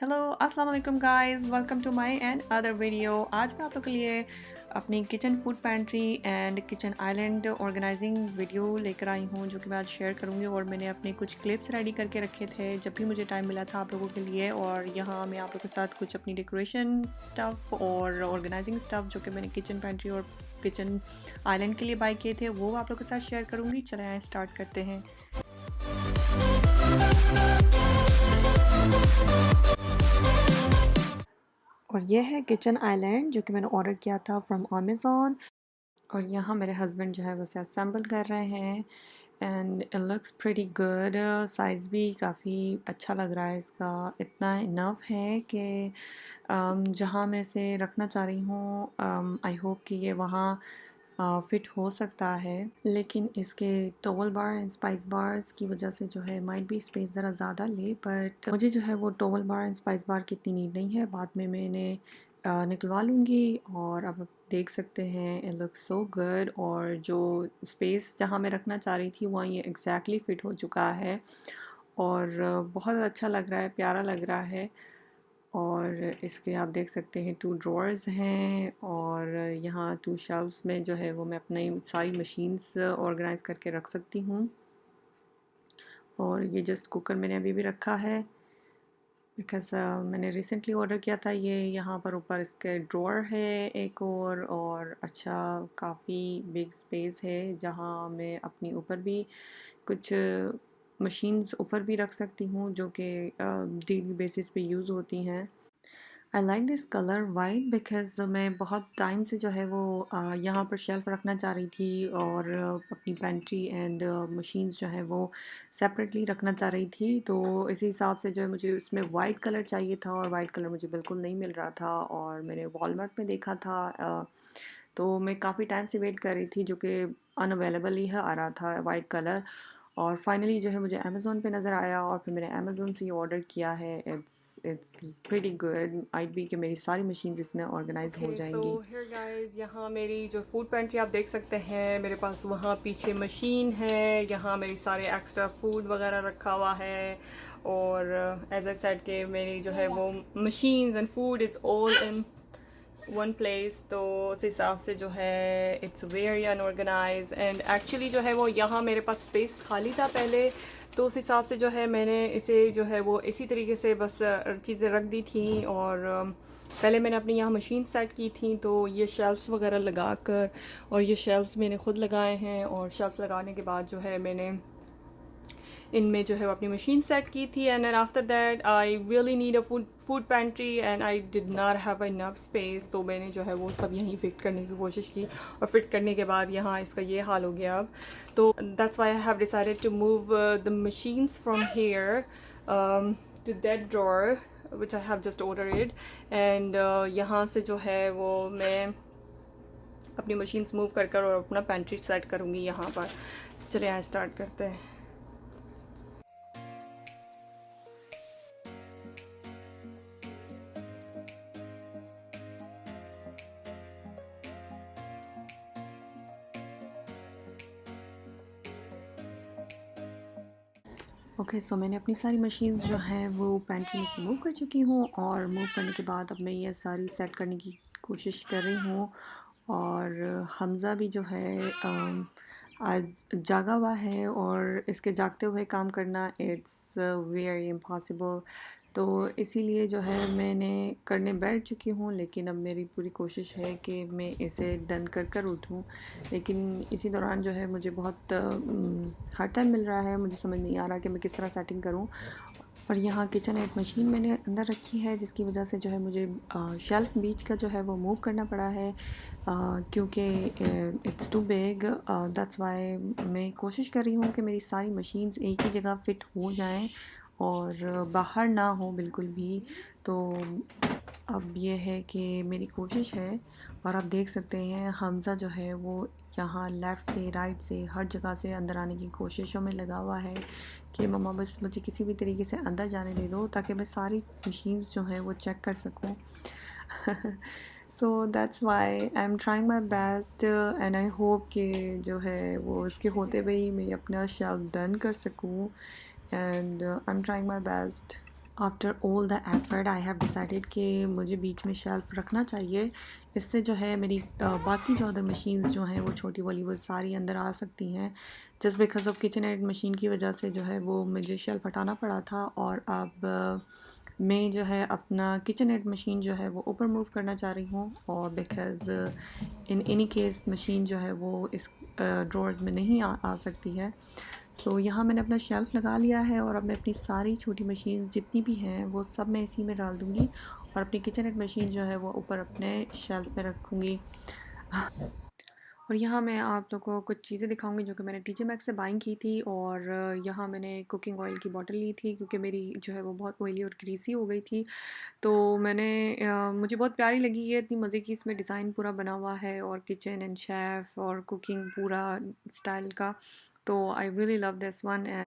Hello अस्सलाम वालेकुम guys, welcome to my another video. आज मैं आप लोगों के लिए अपनी kitchen food pantry and kitchen island organizing video लेकर आई हूँ, जो कि मैं आज शेयर करूँगी। और मैंने अपने कुछ क्लिप्स रेडी करके रखे थे जब भी मुझे टाइम मिला था आप लोगों के लिए। और यहाँ मैं आप लोगों के साथ कुछ अपनी डेकोरेशन स्टफ़ और ऑर्गेनाइजिंग स्टफ़ जो कि मैंने किचन पैंट्री और किचन आइलैंड के लिए बाय किए थे, वो आप लोगों के साथ शेयर करूँगी। चलें आए स्टार्ट करते हैं। और ये है किचन आइलैंड जो कि मैंने ऑर्डर किया था फ्रॉम अमेज़ॉन। और यहाँ मेरे हस्बैंड जो है वो उसे असेंबल कर रहे हैं and it looks pretty good. Size भी काफ़ी अच्छा लग रहा है इसका, इतना इनफ है कि जहाँ मैं इसे रखना चाह रही हूँ आई होप कि ये वहाँ फ़िट हो सकता है। लेकिन इसके towel bar and spice bars की वजह से जो है माइट भी स्पेस ज़रा ज़्यादा ले, बट मुझे जो है वो टॉवल बार एंड स्पाइस बार की इतनी नीड नहीं है। बाद में मैं इन्हें निकलवा लूँगी। और अब आप देख सकते हैं इट लुक्स सो गुड। और जो स्पेस जहाँ मैं रखना चाह रही थी वहाँ ये एग्जैक्टली फ़िट हो चुका है और बहुत अच्छा लग रहा है, प्यारा लग रहा है। और इसके आप देख सकते हैं 2 ड्रॉअर्स हैं और यहाँ 2 शेल्फ्स में जो है वो मैं अपनी सारी मशीन्स ऑर्गेनाइज़ करके रख सकती हूँ। और ये जस्ट कुकर मैंने अभी भी रखा है बिकॉज़ मैंने रिसेंटली ऑर्डर किया था ये। यहाँ पर ऊपर इसके ड्रॉअर है एक और अच्छा काफ़ी बिग स्पेस है जहाँ मैं अपनी ऊपर भी कुछ मशीन्स ऊपर भी रख सकती हूँ जो कि डेली बेसिस पे यूज़ होती हैं। I like this colour white because मैं बहुत टाइम से जो है वो यहाँ पर शेल्फ़ रखना चाह रही थी और अपनी पेंट्री एंड मशीन्स जो है वो सेपरेटली रखना चाह रही थी। तो इसी हिसाब से जो है मुझे उसमें वाइट कलर चाहिए था और वाइट कलर मुझे बिल्कुल नहीं मिल रहा था। और मैंने वॉलमार्ट में देखा था तो मैं काफ़ी टाइम से वेट कर रही थी जो कि अनअवेलेबल ही है आ रहा था वाइट कलर। और फाइनली जो है मुझे अमेज़ोन पे नज़र आया और फिर मैंने अमेज़ोन से ही ऑर्डर किया है। It's pretty good. I be कि मेरी सारी मशीन्स इसमें ऑर्गेनाइज हो ओके सो जाएंगी। हियर गाइस, यहाँ मेरी जो फूड पेंट्री आप देख सकते हैं, मेरे पास वहाँ पीछे मशीन है। यहाँ मेरी सारे एक्स्ट्रा फूड वगैरह रखा हुआ है। और एज आई सेड के मेरी जो है वो machines and food is all in one place. तो उस हिसाब से जो है it's very unorganized and actually जो है वो यहाँ मेरे पास स्पेस खाली था पहले। तो उस हिसाब से जो है मैंने इसे जो है वो इसी तरीके से बस चीज़ें रख दी थी। और पहले मैंने अपनी यहाँ मशीन सेट की थी तो ये शेल्फ्स वगैरह लगा कर, और ये शेल्फ्स मैंने खुद लगाए हैं। और शेल्फ्स लगाने के बाद जो है मैंने इनमें जो है वो अपनी मशीन सेट की थी। And then after that I really need a food pantry and I did not have enough space. तो मैंने जो है वो सब यहीं फिट करने की कोशिश की और फिट करने के बाद यहाँ इसका ये हाल हो गया अब। तो that's why I have decided to move the machines from here to that drawer which I have just ordered. And यहाँ से जो है वो मैं अपनी मशीन्स मूव कर और अपना पेंट्री सेट करूँगी यहाँ पर। चलिए यहाँ स्टार्ट करते हैं। ओके सो मैंने अपनी सारी मशीन्स जो हैं वो पेंट्री में से मूव कर चुकी हूँ। और मूव करने के बाद अब मैं ये सारी सेट करने की कोशिश कर रही हूँ। और हमज़ा भी जो है आज जागा हुआ है और इसके जागते हुए काम करना इट्स वेरी इम्पॉसिबल। तो इसीलिए जो है मैंने करने बैठ चुकी हूँ, लेकिन अब मेरी पूरी कोशिश है कि मैं इसे डन कर कर उठूँ। लेकिन इसी दौरान जो है मुझे बहुत हार्ड टाइम मिल रहा है, मुझे समझ नहीं आ रहा कि मैं किस तरह सेटिंग करूँ। और यहाँ किचन एड मशीन मैंने अंदर रखी है जिसकी वजह से जो है मुझे शेल्फ बीच का जो है वो मूव करना पड़ा है क्योंकि it's too big. That's why मैं कोशिश कर रही हूँ कि मेरी सारी मशीन्स एक ही जगह फ़िट हो जाएं और बाहर ना हो बिल्कुल भी। तो अब ये है कि मेरी कोशिश है। और आप देख सकते हैं हमज़ा जो है वो यहाँ लेफ़्ट से राइट से हर जगह से अंदर आने की कोशिशों में लगा हुआ है कि मम्मा बस मुझे किसी भी तरीके से अंदर जाने दे दो ताकि मैं सारी मशीन्स जो हैं वो चेक कर सकूं। So that's why I am trying my best and I hope कि जो है वो उसके होते हुए ही मैं अपना शेल्फ डन कर सकूं। And I am trying my best. After all the effort I have decided कि मुझे बीच में शेल्फ़ रखना चाहिए। इससे जो है मेरी बाकी जो अदर मशीन्स जो हैं वो छोटी वाली वो सारी अंदर आ सकती हैं। Just because of KitchenAid machine की वजह से जो है वो मुझे शेल्फ़ हटाना पड़ा था, और अब मैं जो है अपना किचन एड मशीन जो है वो ऊपर मूव करना चाह रही हूँ, और because in any case machine जो है वो इस ड्रॉर्स में नहीं आ सकती है। सो यहाँ मैंने अपना शेल्फ़ लगा लिया है, और अब मैं अपनी सारी छोटी मशीन जितनी भी हैं वो सब मैं इसी में डाल दूँगी, और अपनी किचन एड मशीन जो है वो ऊपर अपने शेल्फ़ में रखूँगी। और यहाँ मैं आप लोगों को कुछ चीज़ें दिखाऊंगी जो कि मैंने टीजे मैक्स से बाइंग की थी। और यहाँ मैंने कुकिंग ऑयल की बॉटल ली थी क्योंकि मेरी जो है वो बहुत ऑयली और ग्रीसी हो गई थी। तो मैंने मुझे बहुत प्यारी लगी ये, इतनी मज़े की इसमें डिज़ाइन पूरा बना हुआ है, और किचन एंड शेफ़ और कुकिंग पूरा स्टाइल का। तो आई रियली लव दिस वन।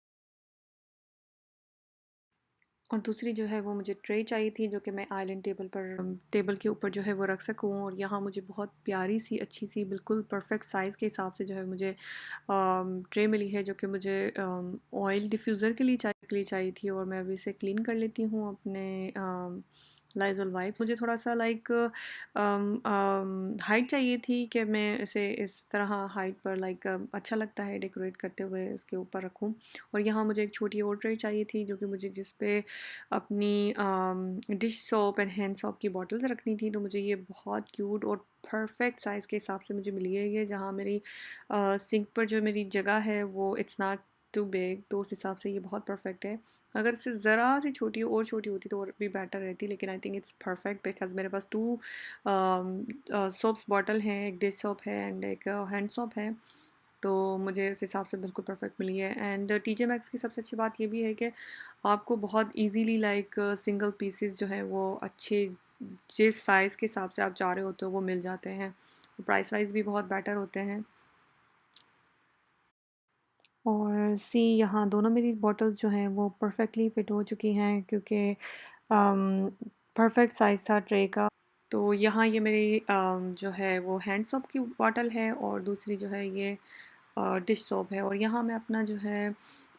और दूसरी जो है वो मुझे ट्रे चाहिए थी जो कि मैं आइलैंड टेबल पर टेबल के ऊपर जो है वो रख सकूँ। और यहाँ मुझे बहुत प्यारी सी अच्छी सी बिल्कुल परफेक्ट साइज़ के हिसाब से जो है मुझे ट्रे मिली है, जो कि मुझे ऑयल डिफ्यूज़र के लिए चाहिए थी। और मैं अभी इसे क्लीन कर लेती हूँ अपने लाइजोल वाइप। मुझे थोड़ा सा लाइक हाइट चाहिए थी कि मैं इसे इस तरह हाइट पर लाइक अच्छा लगता है डेकोरेट करते हुए उसके ऊपर रखूँ। और यहाँ मुझे एक छोटी और ट्रे चाहिए थी जो कि मुझे जिस पे अपनी dish soap and hand soap की बॉटल्स रखनी थी। तो मुझे ये बहुत क्यूट और परफेक्ट साइज़ के हिसाब से मुझे मिली है ये, जहाँ मेरी सिंक पर जो मेरी जगह है वो इट्स नॉट टू बिग, तो उस हिसाब से ये बहुत परफेक्ट है। अगर इससे ज़रा सी छोटी और छोटी होती तो और भी बेटर रहती, लेकिन I think it's perfect because मेरे पास टू सोप्स बॉटल हैं, एक डिश सोप है एंड एक हैंड सोप है। तो मुझे उस हिसाब से बिल्कुल परफेक्ट मिली है। एंड टीजे मैक्स की सबसे अच्छी बात ये भी है कि आपको बहुत इजीली लाइक सिंगल पीसेस जो है वो अच्छे जिस साइज़ के हिसाब से आप चाह रहे होते हो वो मिल जाते हैं। प्राइस वाइज भी बहुत बेटर होते हैं। और सी यहाँ दोनों मेरी बॉटल्स जो हैं वो परफेक्टली फ़िट हो चुकी हैं क्योंकि परफेक्ट साइज़ था ट्रे का। तो यहाँ ये मेरी जो है वो हैंड सोप की बॉटल है, और दूसरी जो है ये डिश सोप है। और यहाँ मैं अपना जो है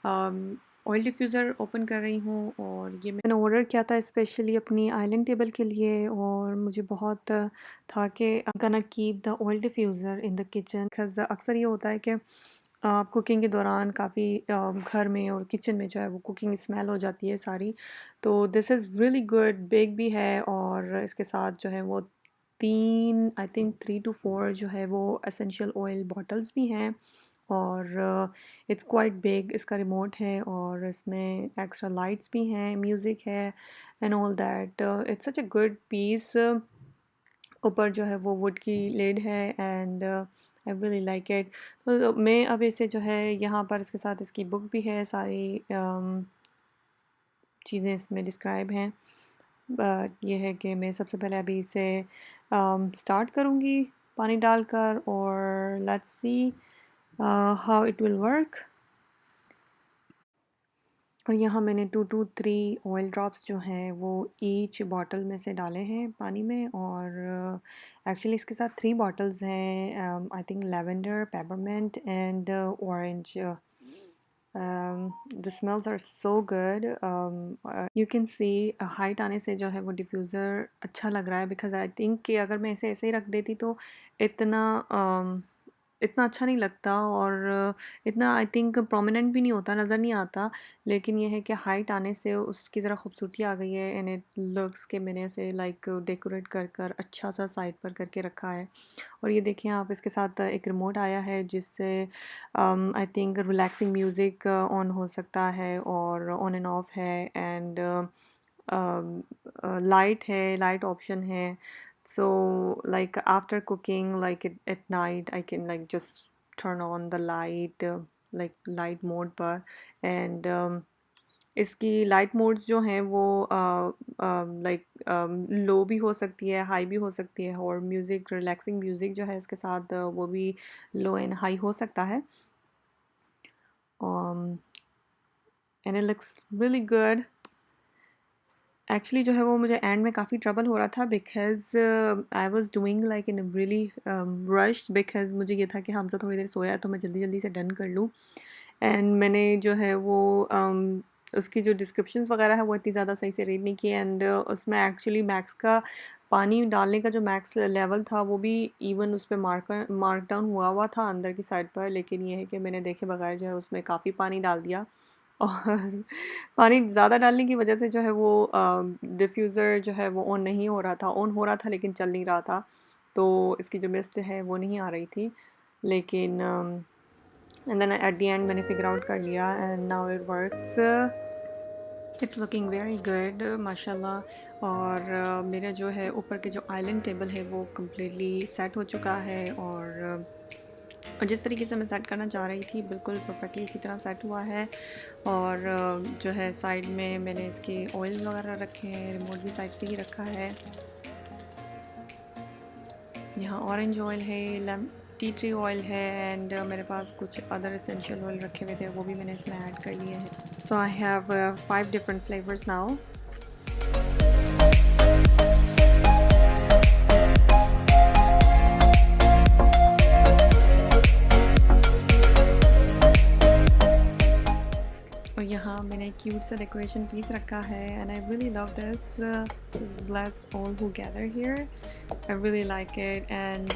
ऑयल डिफ्यूज़र ओपन कर रही हूँ, और ये मैंने ऑर्डर किया था स्पेशली अपनी आइलैंड टेबल के लिए। और मुझे बहुत था कि I gonna keep the oil diffuser in the kitchen, because अक्सर ये होता है कि कुकिंग के दौरान काफ़ी घर में और किचन में जो है वो कुकिंग स्मेल हो जाती है सारी। तो this is really good, big भी है, और इसके साथ जो है वो 3 आई थिंक 3 to 4 जो है वो एसेंशियल ऑयल बॉटल्स भी हैं। और इट्स क्वाइट बिग, इसका रिमोट है, और इसमें एक्स्ट्रा लाइट्स भी हैं, म्यूज़िक है and all that. It's such a good piece. ऊपर जो है वो वुड की लिड है, and I really like it. तो मैं अब इसे जो है यहाँ पर इसके साथ इसकी बुक भी है, सारी चीज़ें इसमें डिस्क्राइब हैं। बट ये है कि मैं सबसे पहले अभी इसे स्टार्ट करूँगी पानी डालकर, और let's see how it will work. और यहाँ मैंने 2 to 3 ऑयल ड्रॉप्स जो हैं वो ईच बॉटल में से डाले हैं पानी में। और एक्चुअली इसके साथ 3 बॉटल्स हैं, I think lavender, peppermint and orange. The smells are so good. You can see height आने से जो है वो डिफ्यूज़र अच्छा लग रहा है, बिकॉज आई थिंक कि अगर मैं इसे ऐसे ही रख देती तो इतना इतना अच्छा नहीं लगता, और इतना आई थिंक प्रोमिनेंट भी नहीं होता, नज़र नहीं आता। लेकिन ये है कि हाइट आने से उसकी ज़रा खूबसूरती आ गई है, एंड इट लुक्स के मैंने इसे लाइक डेकोरेट कर कर अच्छा सा साइड पर करके रखा है। और ये देखिए आप, इसके साथ एक रिमोट आया है जिससे I think relaxing music on हो सकता है, और ऑन एंड ऑफ है, एंड लाइट है, लाइट ऑप्शन है। So like after cooking, like at night, I can like just turn on the light, like light mode पर। and इसकी light modes जो हैं वो लाइक लो भी हो सकती है, हाई भी हो सकती है, और म्यूज़िक रिलैक्सिंग म्यूज़िक जो है इसके साथ वो भी लो एंड हाई हो सकता है। And it looks really good. Actually जो है वो मुझे एंड में काफ़ी ट्रबल हो रहा था, because I was doing like in a really rush, because मुझे ये था कि हमसे थोड़ी देर सोया है तो मैं जल्दी जल्दी से डन कर लूँ। एंड मैंने जो है वो उसकी जो डिस्क्रिप्शंस वगैरह है वो इतनी ज़्यादा सही से रीड नहीं की, एंड उसमें एक्चुअली मैक्स का पानी डालने का जो मैक्स लेवल था वो भी इवन उस पर मार्क डाउन हुआ था अंदर की साइड पर, लेकिन ये है कि मैंने देखे बगैर जो है उसमें काफ़ी पानी डाल दिया। और पानी ज़्यादा डालने की वजह से जो है वो डिफ्यूज़र जो है वो ऑन नहीं हो रहा था, ऑन हो रहा था लेकिन चल नहीं रहा था, तो इसकी जो मिस्ट है वो नहीं आ रही थी। लेकिन and then at the end मैंने फिगर आउट कर लिया and now it works, it's looking very good माशाल्लाह। और मेरा जो है ऊपर के जो आइलैंड टेबल है वो कम्प्लीटली सेट हो चुका है, और जिस तरीके से मैं सेट करना चाह रही थी बिल्कुल परफेक्टली इसी तरह सेट हुआ है। और जो है साइड में मैंने इसके ऑयल वगैरह रखे हैं, रिमोट भी साइड पे ही रखा है। यहाँ ऑरेंज ऑयल है, टी ट्री ऑयल है, एंड मेरे पास कुछ अदर एसेंशियल ऑयल रखे हुए थे वो भी मैंने इसमें ऐड कर लिए हैं। So I have 5 different flavours now. और यहाँ मैंने क्यूट सा डेकोरेशन पीस रखा है, and I really love this bless all who gather here, I really like it. And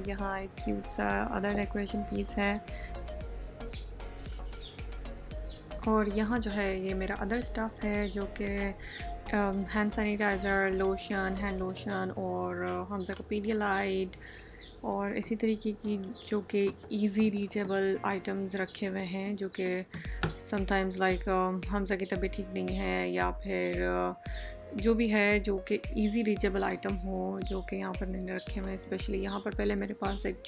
यहाँ एक क्यूट सा अदर डेकोरेशन पीस है, और यहाँ जो है ये मेरा अदर स्टफ़ है जो कि hand sanitizer, lotion, hand lotion, और हमज़ा का पीडियालाइट और इसी तरीके की जो कि इजी रीचेबल आइटम्स रखे हुए हैं, जो कि समटाइम्स लाइक हमज़ा की तबीयत ठीक नहीं है या फिर जो भी है जो कि इजी रीचेबल आइटम हो, जो कि यहाँ पर मैंने रखे हुए हैं। स्पेशली यहाँ पर पहले मेरे पास एक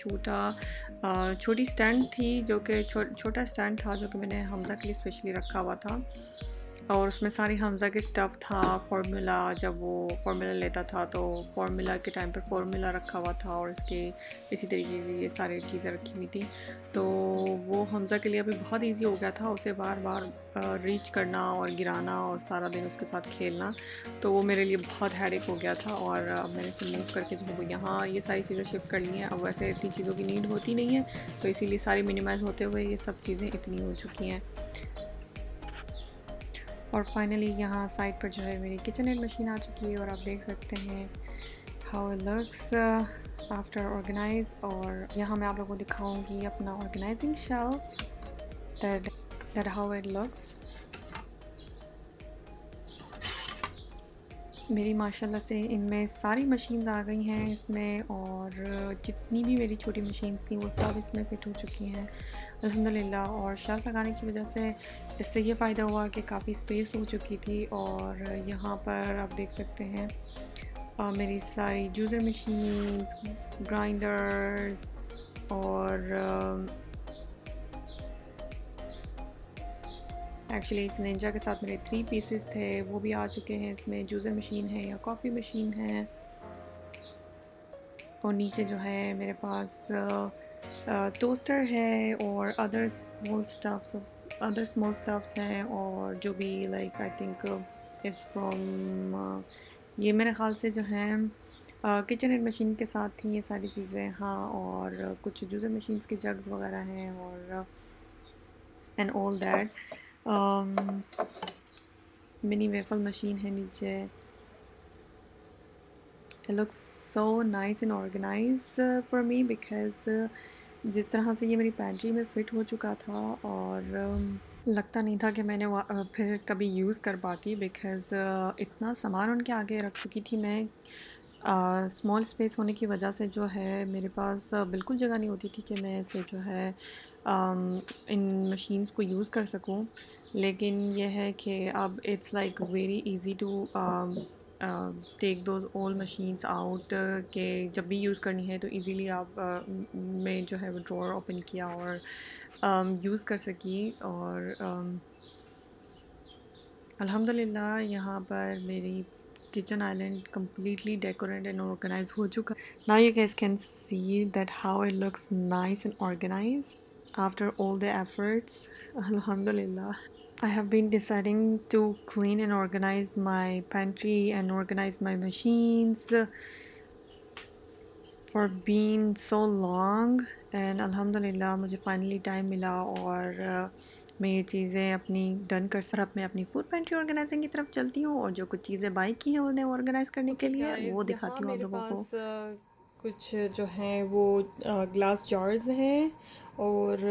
छोटी स्टैंड थी, जो कि छोटा स्टैंड था जो कि मैंने हमज़ा के लिए स्पेशली रखा हुआ था, और उसमें सारी हमज़ा के स्टफ़ था। फार्मूला, जब वो फार्मूला लेता था तो फार्मूला के टाइम पर फार्मूला रखा हुआ था, और इसके इसी तरीके की ये सारी चीज़ें रखी हुई थी। तो वो हमज़ा के लिए अभी बहुत इजी हो गया था उसे बार बार रीच करना और गिराना और सारा दिन उसके साथ खेलना, तो वो मेरे लिए बहुत हैडेक हो गया था। और अब मैंने इसे मूव करके जो है वो यहाँ ये सारी चीज़ें शिफ्ट कर ली हैं। अब वैसे इतनी चीज़ों की नीड होती नहीं है, तो इसीलिए सारी मिनिमाइज़ होते हुए ये सब चीज़ें इतनी हो चुकी हैं। और फाइनली यहाँ साइड पर जो है मेरी किचन एड मशीन आ चुकी है, और आप देख सकते हैं how it looks after organize. और यहाँ मैं आप लोगों को दिखाऊंगी अपना organizing shelf, that how it looks. मेरी माशाल्लाह से इनमें सारी मशीन्स आ गई हैं इसमें, और जितनी भी मेरी छोटी मशीन्स थी वो सब इसमें फ़िट हो चुकी हैं अल्हम्दुलिल्लाह। और शेल्फ लगाने की वजह से इससे ये फ़ायदा हुआ कि काफ़ी स्पेस हो चुकी थी। और यहाँ पर आप देख सकते हैं मेरी सारी जूसर मशीन्स, ग्राइंडर्स, और एक्चुअली इस निंजा के साथ मेरे 3 पीसेस थे वो भी आ चुके हैं इसमें। जूसर मशीन है या कॉफ़ी मशीन है, और नीचे जो है मेरे पास टोस्टर है और अदर स्मॉल स्टफ्स हैं, और जो भी like I think it's from ये मेरे ख़्याल से जो है किचन एड मशीन के साथ थी ये सारी चीज़ें। हाँ, और कुछ जूसर मशीन्स के जग्स वगैरह हैं, और and all that. Mini waffle machine है नीचे। It looks so nice and organized for me because जिस तरह से ये मेरी पेंट्री में फ़िट हो चुका था, और लगता नहीं था कि मैंने फिर कभी यूज़ कर पाती, बिकॉज़ इतना सामान उनके आगे रख चुकी थी मैं। स्मॉल स्पेस होने की वजह से जो है मेरे पास बिल्कुल जगह नहीं होती थी कि मैं इसे जो है इन मशीन्स को यूज़ कर सकूं। लेकिन यह है कि अब it's like very easy to take दो ऑल मशीन्स आउट, के जब भी यूज़ करनी है तो इजीली आप मैं जो है वो ड्रॉअर ओपन किया और यूज़ कर सकी। और अल्हम्दुलिल्लाह यहाँ पर मेरी kitchen island completely decorated and organized हो चुका। Now you guys can see that how it looks nice and organized after all the efforts. Alhamdulillah. I have been deciding to clean and organize my pantry and organize my machines for being so long, and alhamdulillah मुझे finally time मिला, और मैं ये चीज़ें अपनी done कर sir अब मैं अपनी फूड पेंट्री ऑर्गेनाइजिंग की तरफ चलती हूँ और जो कुछ चीज़ें बाई की हैं उन्हें ऑर्गेनाइज करने के लिए वो गाइस, यहाँ दिखाती हूँ आप मेरे लोगों को। पास कुछ जो हैं वो ग्लास जार्स हैं और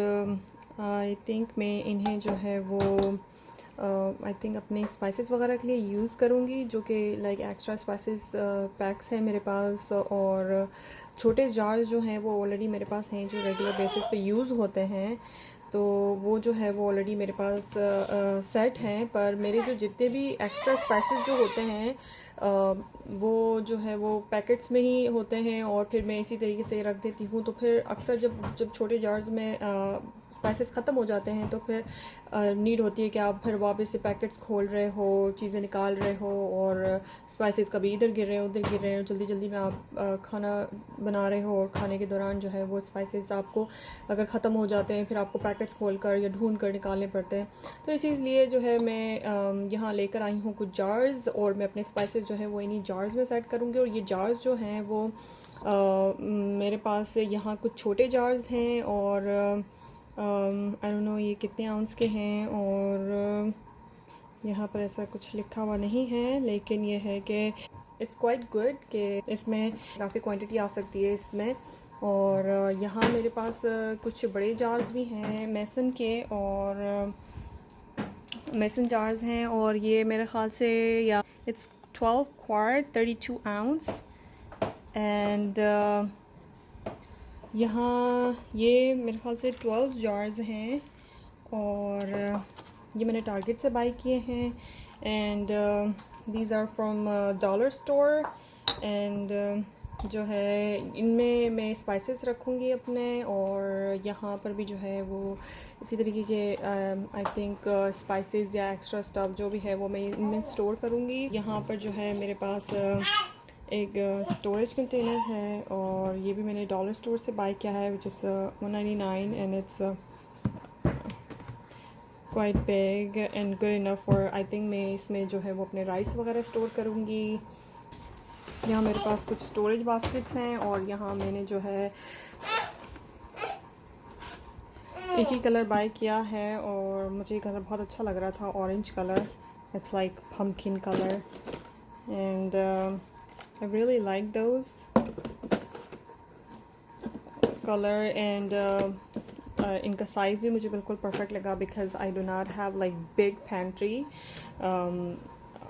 आई थिंक मैं इन्हें जो है वो आई थिंक अपने स्पाइसेस वगैरह के लिए यूज़ करूँगी, जो कि लाइक एक्स्ट्रा स्पाइसेस पैक्स हैं मेरे पास। और छोटे जार्स जो हैं वो ऑलरेडी मेरे पास हैं जो रेगुलर बेसिस पे यूज़ होते हैं, तो वो जो है वो ऑलरेडी मेरे पास सेट हैं। पर मेरे जो जितने भी एक्स्ट्रा स्पाइसेस जो होते हैं वो जो है वो पैकेट्स में ही होते हैं और फिर मैं इसी तरीके से रख देती हूँ। तो फिर अक्सर जब जब छोटे जार्स में स्पाइसेस ख़त्म हो जाते हैं तो फिर नीड होती है कि आप फिर वापस से पैकेट्स खोल रहे हो, चीज़ें निकाल रहे हो और स्पाइसेस कभी इधर गिर रहे हो उधर गिर रहे हो, जल्दी जल्दी में आप खाना बना रहे हो और खाने के दौरान जो है वो स्पाइसेस आपको अगर ख़त्म हो जाते हैं फिर आपको पैकेट्स खोल कर या ढूंढ कर निकालने पड़ते हैं। तो इसीलिए जो है मैं यहाँ लेकर आई हूँ कुछ जार्स और मैं अपने स्पाइसेस जो है वो इन्हीं जार्स में सेट करूँगी। और ये जार्स जो हैं वो मेरे पास यहाँ कुछ छोटे जार्स हैं और आई डोंट नो ये कितने आउंस के हैं और यहाँ पर ऐसा कुछ लिखा हुआ नहीं है, लेकिन ये है कि इट्स क्वाइट गुड कि इसमें काफ़ी क्वांटिटी आ सकती है इसमें। और यहाँ मेरे पास कुछ बड़े जार्स भी हैं मेसन के और मेसन जार्स हैं और ये मेरे ख़्याल से या इट्स 12 क्वार्ट 32 आउंस एंड यहाँ ये मेरे ख़्याल से 12 जार्स हैं और ये मैंने टारगेट से बाई किए हैं and these are from dollar store and जो है इनमें मैं स्पाइसेस रखूँगी अपने और यहाँ पर भी जो है वो इसी तरीके के आई थिंक स्पाइसेस या एक्स्ट्रा स्टफ जो भी है वो मैं इनमें स्टोर करूँगी। यहाँ पर जो है मेरे पास एक स्टोरेज कंटेनर है और ये भी मैंने डॉलर स्टोर से बाय किया है which is 199 and it's quite big and good enough for I think मैं इसमें जो है वो अपने राइस वगैरह स्टोर करूँगी। यहाँ मेरे पास कुछ स्टोरेज बास्केट्स हैं और यहाँ मैंने जो है एक ही कलर बाय किया है और मुझे ये कलर बहुत अच्छा लग रहा था, orange colour, it's like pumpkin colour and I really like those color and इनका साइज़ भी मुझे बिल्कुल परफेक्ट लगा because I do not have like big pantry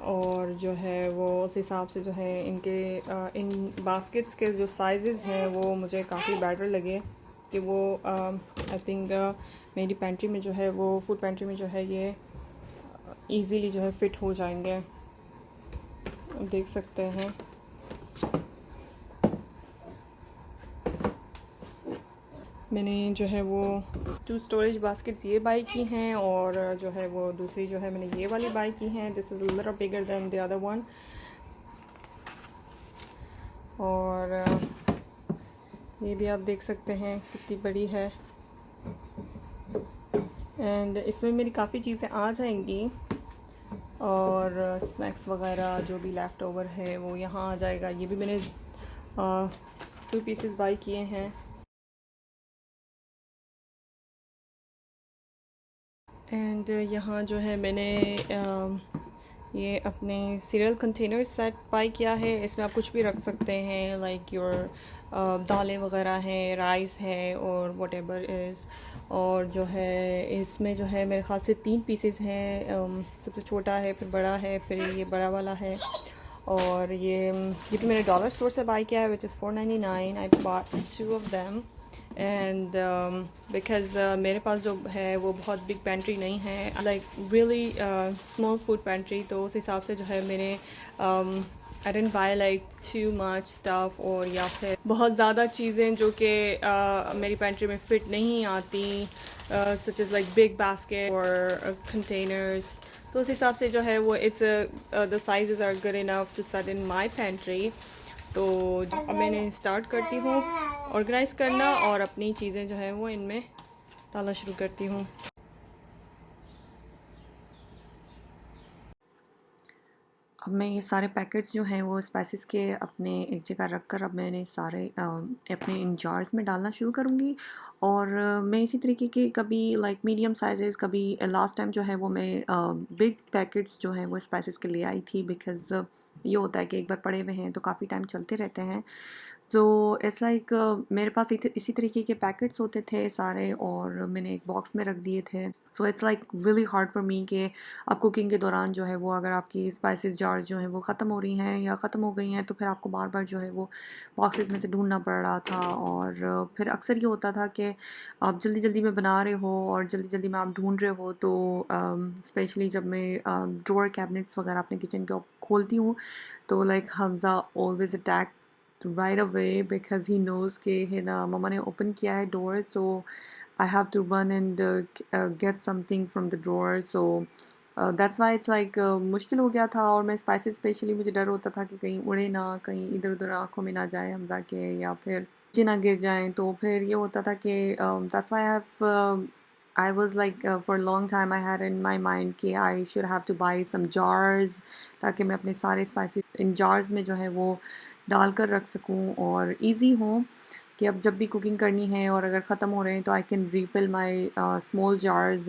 और जो है वो उस हिसाब से जो है इनके इन बास्केट्स के जो साइज़ हैं वो मुझे काफ़ी बेटर लगे कि वो आई थिंक मेरी पैंट्री में जो है वो फूड पैंट्री में जो है ये इजीली जो है फिट हो जाएंगे, देख सकते हैं। मैंने जो है वो 2 स्टोरेज बास्केट्स ये बाई की हैं और जो है वो दूसरी जो है मैंने ये वाली बाई की हैं। This is a little bigger than the other one और ये भी आप देख सकते हैं कितनी बड़ी है एंड इसमें मेरी काफ़ी चीज़ें आ जाएंगी और स्नैक्स वगैरह जो भी लेफ़्ट ओवर है वो यहाँ आ जाएगा। ये भी मैंने 2 पीसेस बाई किए हैं एंड यहाँ जो है मैंने ये अपने सीरियल कंटेनर सेट बाई किया है। इसमें आप कुछ भी रख सकते हैं लाइक योर दालें वगैरह हैं, राइस है और वट एवर इज़। और जो है इसमें जो है मेरे ख़्याल से 3 पीसेस हैं, सबसे छोटा है फिर बड़ा है फिर ये बड़ा वाला है। और ये भी मैंने डॉलर स्टोर से बाई किया है which is 499। I bought 2 of them and because मेरे पास जो है वो बहुत बिग पेंट्री नहीं है, like really small food pantry, तो उस हिसाब से जो है मैंने I didn't buy like too much stuff और या फिर बहुत ज़्यादा चीज़ें जो कि मेरी पेंट्री में फिट नहीं आती such is like big basket और कंटेनर्स। तो उस हिसाब से जो है वो it's the sizes are good enough to set in my pantry. तो अब मैंने स्टार्ट करती हूँ ऑर्गेनाइज़ करना और अपनी चीज़ें जो है वो इनमें डालना शुरू करती हूँ। अब मैं ये सारे पैकेट्स जो हैं वो स्पाइसेस के अपने एक जगह रख कर अब मैंने सारे अपने इन जार्स में डालना शुरू करूँगी। और मैं इसी तरीके के कभी लाइक मीडियम साइज़ेस, कभी लास्ट टाइम जो है वो मैं बिग पैकेट्स जो हैं वो स्पाइसेस के ले आई थी, बिकॉज़ ये होता है कि एक बार पड़े हुए हैं तो काफ़ी टाइम चलते रहते हैं। तो इट्स लाइक मेरे पास इसी तरीके के पैकेट्स होते थे सारे, और मैंने एक बॉक्स में रख दिए थे। So it's like really hard for me कि अब कुकिंग के दौरान जो है वो अगर आपकी स्पाइसेस जार्स जो हैं वो ख़त्म हो रही हैं या ख़त्म हो गई हैं, तो फिर आपको बार बार जो है वो बॉक्सेस में से ढूंढना पड़ रहा था। और फिर अक्सर ये होता था कि आप जल्दी जल्दी में बना रहे हो और जल्दी जल्दी में आप ढूंढ रहे हो, तो स्पेशली जब मैं ड्रॉअर कैबिनेट्स वगैरह अपने किचन के खोलती हूँ, तो like Hamza always attack right away because he knows कि है ना मम्मा ने ओपन किया है door, so I have to run and get something from the drawer, so that's why it's like मुश्किल हो गया था। और मैं स्पाइसेस स्पेशली मुझे डर होता था कि कहीं उड़े ना, कहीं इधर उधर आंखों में ना जाए हमजा के, या फिर नीचे ना गिर जाएं। तो फिर ये होता था कि that's why I was like for a long time I had in my mind कि I should have to buy some jars, ताकि मैं अपने सारे स्पाइसेस इन जार्स में जो है वो डाल कर रख सकूं और इजी हो कि अब जब भी कुकिंग करनी है और अगर ख़त्म हो रहे हैं तो I can refill my small jars,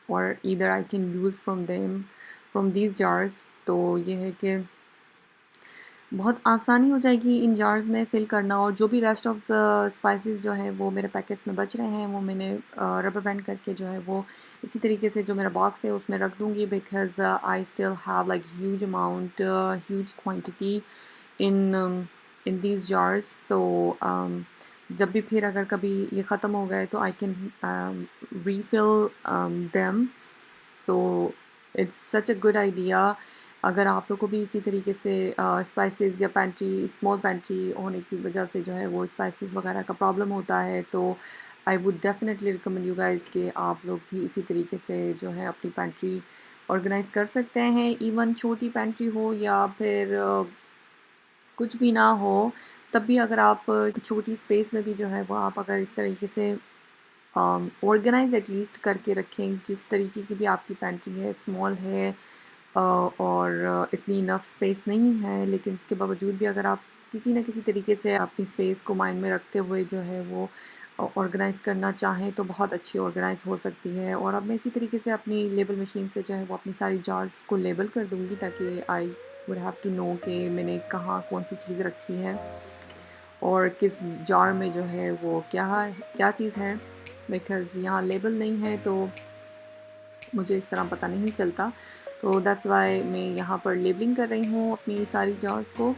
और either I can use from these jars. तो ये है कि बहुत आसानी हो जाएगी इन जार्स में फ़िल करना। और जो भी रेस्ट ऑफ द स्पाइसेस जो हैं वो मेरे पैकेट्स में बच रहे हैं वो मैंने रबर बैंड करके जो है वो इसी तरीके से जो मेरा बॉक्स है उसमें रख दूँगी, because I still have like huge amount, huge quantity in these jars. So जब भी फिर अगर कभी ये ख़त्म हो गए तो I can refill them. So it's such a good idea. अगर आप लोग को भी इसी तरीके से स्पाइसेस या पेंट्री, स्मॉल पेंट्री होने की वजह से जो है वो स्पाइसेस वगैरह का प्रॉब्लम होता है, तो I would definitely recommend you guys कि आप लोग भी इसी तरीके से जो है अपनी पेंट्री ऑर्गेनाइज़ कर सकते हैं। इवन छोटी पेंट्री हो या फिर कुछ भी ना हो, तब भी अगर आप छोटी स्पेस में भी जो है वो आप अगर इस तरीके से ऑर्गेनाइज एटलीस्ट करके रखें, जिस तरीके की भी आपकी पेंट्री है, स्मॉल है और इतनी इनफ स्पेस नहीं है, लेकिन इसके बावजूद भी अगर आप किसी न किसी तरीके से अपनी स्पेस को माइंड में रखते हुए जो है वो ऑर्गेनाइज़ करना चाहें तो बहुत अच्छी ऑर्गेनाइज़ हो सकती है। और अब मैं इसी तरीके से अपनी लेबल मशीन से जो है वो अपनी सारी जार्स को लेबल कर दूँगी, ताकि I would have to know कि मैंने कहाँ कौन सी चीज़ रखी है और किस जार में जो है वो क्या चीज़ है। बिकॉज़ यहाँ लेबल नहीं है तो मुझे इस तरह पता नहीं चलता, तो दैट्स वाई मैं यहाँ पर लेबलिंग कर रही हूँ अपनी सारी जार्स को।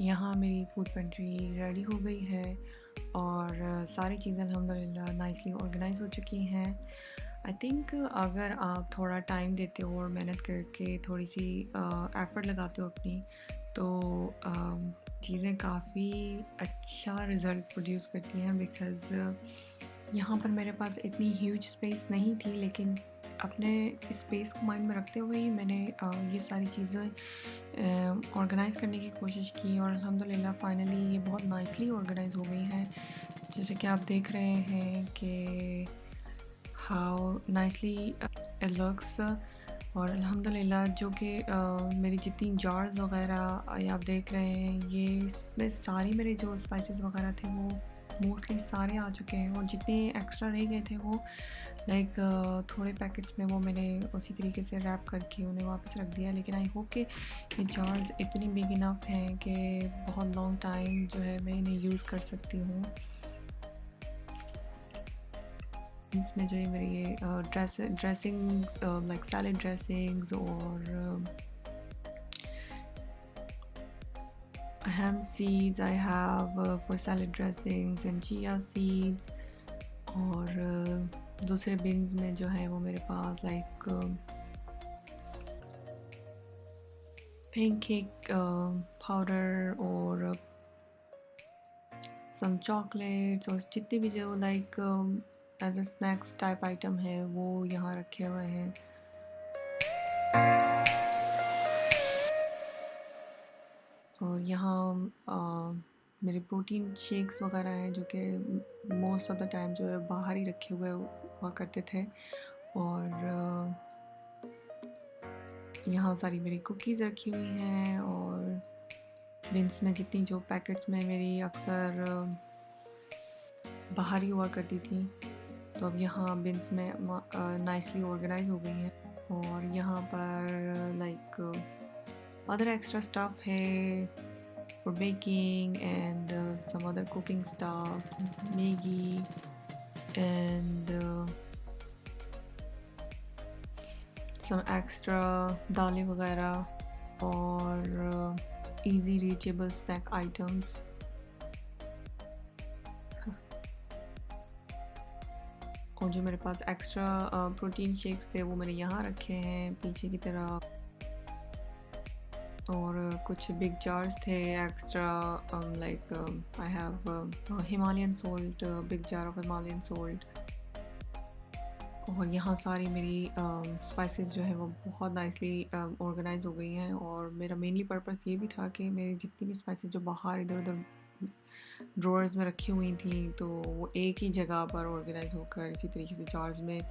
यहाँ मेरी फूड पेंट्री रेडी हो गई है और सारी चीज़ें अल्हम्दुलिल्लाह नाइसली ऑर्गेनाइज हो चुकी हैं। आई थिंक अगर आप थोड़ा टाइम देते हो और मेहनत करके थोड़ी सी एफ़र्ट लगाते हो अपनी, तो चीज़ें काफ़ी अच्छा रिज़ल्ट प्रोड्यूस करती हैं। बिकॉज़ यहाँ पर मेरे पास इतनी ह्यूज स्पेस नहीं थी, लेकिन अपने स्पेस को माइंड में रखते हुए ही मैंने ये सारी चीज़ें ऑर्गेनाइज़ करने की कोशिश की और अल्हम्दुलिल्लाह फाइनली ये बहुत नाइसली ऑर्गेनाइज़ हो गई हैं। जैसे कि आप देख रहे हैं कि हाउ नाइसली इट लुक्स। और अल्हम्दुलिल्लाह जो कि मेरी जितनी जार्स वगैरह आप देख रहे हैं, ये इसमें सारी मेरे जो स्पाइसेस वगैरह थे वो मोस्टली सारे आ चुके हैं और जितने एक्स्ट्रा रह गए थे वो लाइक थोड़े पैकेट्स में वो मैंने उसी तरीके से रैप करके उन्हें वापस रख दिया। लेकिन आई होप कि ये जार्स इतनी बिग इनफ हैं कि बहुत लॉन्ग टाइम जो है मैं इन्हें यूज़ कर सकती हूँ। इसमें जो है मेरी ये ड्रेसिंग लाइक सैलेड ड्रेसिंग्स और hemp seeds I have for salad dressings and chia seeds। और दूसरे बिन्स में जो है वो मेरे पास लाइक पेनकेक पाउडर और सम चॉकलेट्स और जितने भी जो like as a snacks type item है वो यहाँ रखे हुए हैं। और यहाँ मेरे प्रोटीन शेक्स वगैरह हैं जो कि मोस्ट ऑफ द टाइम जो है बाहर ही रखे हुए हुआ करते थे। और यहाँ सारी मेरी कुकीज़ रखी हुई हैं और बिन्स में जितनी जो पैकेट्स में मेरी अक्सर बाहर ही हुआ करती थी तो अब यहाँ बिन्स में नाइसली ऑर्गेनाइज हो गई हैं। और यहाँ पर लाइक other extra stuff है for baking and some other cooking stuff, Maggi and some extra दालें वगैरह और easy reachable snack items। और जो मेरे पास एक्स्ट्रा प्रोटीन शेक्स थे वो मैंने यहाँ रखे हैं पीछे की तरफ। और कुछ बिग जार्स थे extra like I have Himalayan salt, big jar of Himalayan salt. और यहाँ सारी मेरी स्पाइसेस जो है वो बहुत नाइसली ऑर्गेनाइज हो गई हैं। और मेरा मेनली पर्पस ये भी था कि मेरी जितनी भी स्पाइसेस जो बाहर इधर उधर ड्रॉर्स में रखी हुई थी तो वो एक ही जगह पर ऑर्गेनाइज होकर इसी तरीके से जार्स में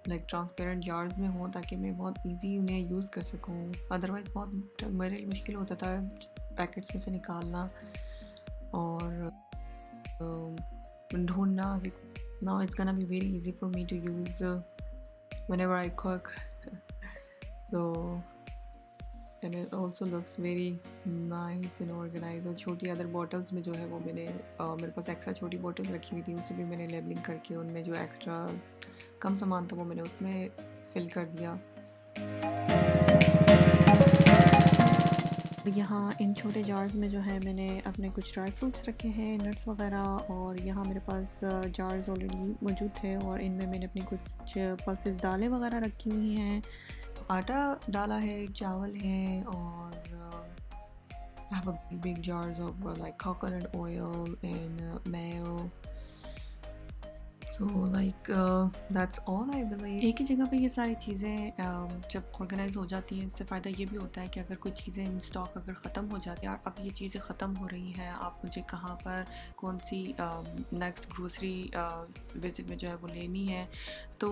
लाइक ट्रांसपेरेंट जार्स में हो ताकि मैं बहुत इजी उन्हें यूज़ कर सकूँ। अदरवाइज़ बहुत मेरे लिए मुश्किल होता था पैकेट्स में से निकालना और ढूंढना कि now it's gonna be very easy for me to use whenever I cook. So and it also looks very nice and organize. और छोटी अदर बॉटल्स में जो है वो मैंने मेरे पास एक्स्ट्रा छोटी बॉटल्स रखी हुई थी उसे भी मैंने लेबलिंग करके उनमें जो एक्स्ट्रा कम सामान था वो मैंने उसमें फिल कर दिया। यहाँ इन छोटे जार्स में जो है मैंने अपने कुछ ड्राई फ्रूट्स रखे हैं, नट्स वगैरह। और यहाँ मेरे पास जार्स ऑलरेडी मौजूद थे और इनमें मैंने अपनी कुछ पल्सेस दालें वगैरह रखी हुई हैं, आटा डाला है, चावल हैं और I have a big jars of like coconut oil and mayo। So like that's all I believe। एक ही जगह पे ये सारी चीज़ें जब ऑर्गेनाइज हो जाती हैं इससे फ़ायदा ये भी होता है कि अगर कुछ चीज़ें इन स्टॉक अगर ख़त्म हो जाती है और अब ये चीज़ें ख़त्म हो रही हैं, आप मुझे कहाँ पर कौन सी नेक्स्ट ग्रोसरी विज़िट में जो है वो लेनी है तो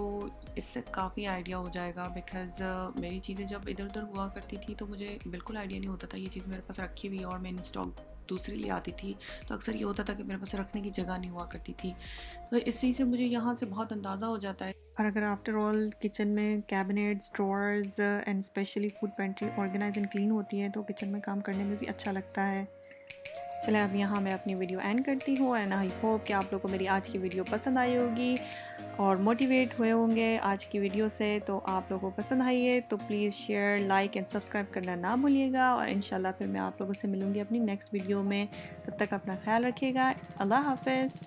इससे काफ़ी आइडिया हो जाएगा। बिकॉज़ मेरी चीज़ें जब इधर उधर हुआ करती थी तो मुझे बिल्कुल आइडिया नहीं होता था ये चीज़ मेरे पास रखी हुई और मैं इन स्टॉक दूसरी ले आती थी तो अक्सर ये होता था कि मेरे पास रखने की जगह नहीं हुआ करती थी। तो इसी से मुझे यहाँ से बहुत अंदाज़ा हो जाता है। और अगर आफ्टर ऑल किचन में cabinets, drawers and specially food pantry organize and clean होती है तो किचन में काम करने में भी अच्छा लगता है। चले अब यहाँ मैं अपनी वीडियो एंड करती हूँ एंड आई होप कि आप लोगों को मेरी आज की वीडियो पसंद आई होगी और मोटिवेट हुए होंगे आज की वीडियो से। तो आप लोगों को पसंद आई है तो please share, like and subscribe करना ना भूलिएगा। और इंशाल्लाह फिर मैं आप लोगों से मिलूँगी अपनी नेक्स्ट वीडियो में। तब तक अपना ख्याल रखिएगा। अल्लाह हाफ़िज़।